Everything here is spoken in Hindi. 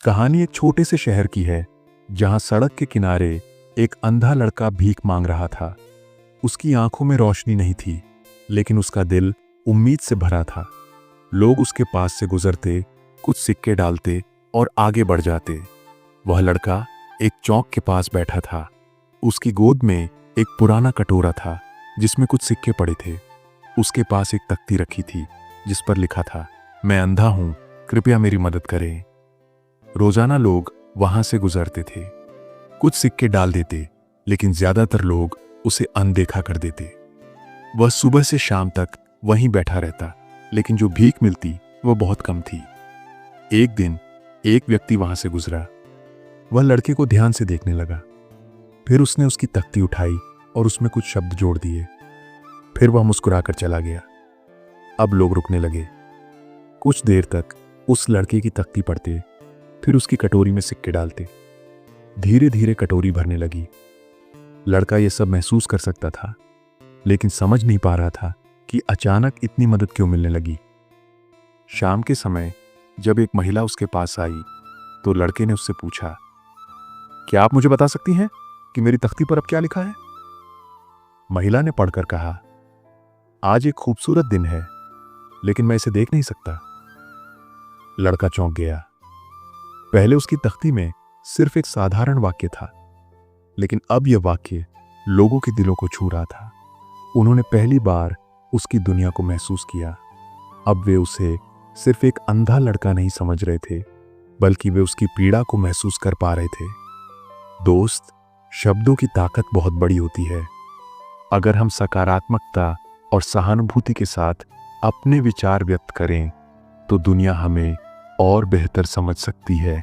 कहानी एक छोटे से शहर की है जहां सड़क के किनारे एक अंधा लड़का भीख मांग रहा था। उसकी आंखों में रोशनी नहीं थी, लेकिन उसका दिल उम्मीद से भरा था। लोग उसके पास से गुजरते, कुछ सिक्के डालते और आगे बढ़ जाते। वह लड़का एक चौक के पास बैठा था। उसकी गोद में एक पुराना कटोरा था जिसमें कुछ सिक्के पड़े थे। उसके पास एक तख्ती रखी थी जिस पर लिखा था, मैं अंधा हूं, कृपया मेरी मदद करें। रोजाना लोग वहां से गुजरते थे, कुछ सिक्के डाल देते, लेकिन ज्यादातर लोग उसे अनदेखा कर देते। वह सुबह से शाम तक वहीं बैठा रहता, लेकिन जो भीख मिलती वह बहुत कम थी। एक दिन एक व्यक्ति वहां से गुजरा। वह लड़के को ध्यान से देखने लगा। फिर उसने उसकी तख्ती उठाई और उसमें कुछ शब्द जोड़ दिए। फिर वह मुस्कुराकर चला गया। अब लोग रुकने लगे। कुछ देर तक उस लड़के की तख्ती पढ़ते, फिर उसकी कटोरी में सिक्के डालते। धीरे धीरे कटोरी भरने लगी। लड़का यह सब महसूस कर सकता था, लेकिन समझ नहीं पा रहा था कि अचानक इतनी मदद क्यों मिलने लगी। शाम के समय जब एक महिला उसके पास आई तो लड़के ने उससे पूछा, क्या आप मुझे बता सकती हैं कि मेरी तख्ती पर अब क्या लिखा है? महिला ने पढ़कर कहा, आज एक खूबसूरत दिन है, लेकिन मैं इसे देख नहीं सकता। लड़का चौंक गया। पहले उसकी तख्ती में सिर्फ एक साधारण वाक्य था, लेकिन अब यह वाक्य लोगों के दिलों को छू रहा था। उन्होंने पहली बार उसकी दुनिया को महसूस किया। अब वे उसे सिर्फ एक अंधा लड़का नहीं समझ रहे थे, बल्कि वे उसकी पीड़ा को महसूस कर पा रहे थे। दोस्त, शब्दों की ताकत बहुत बड़ी होती है। अगर हम सकारात्मकता और सहानुभूति के साथ अपने विचार व्यक्त करें, तो दुनिया हमें और बेहतर समझ सकती है।